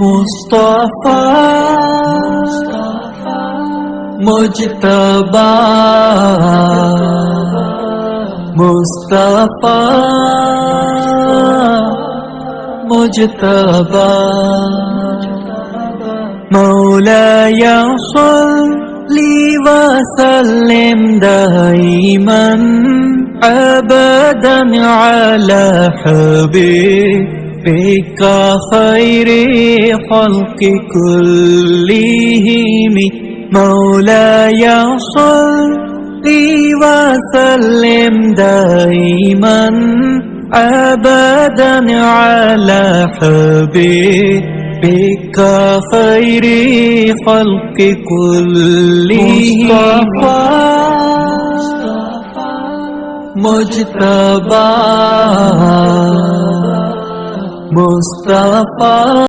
मुस्तफा मुजतबा मुस्तफा मुजतबा मौलाया सल्ली व सल्लिम दाइमन अबदन अला हबीबिका खैरि खल्क़ि कुल्लिहिम मौलाया सल्ली व सल्लिम दाइमन अबदन अला हबीबिका खैरि खल्क़ि कुल्लिहिम मुस्तफा मुस्तफा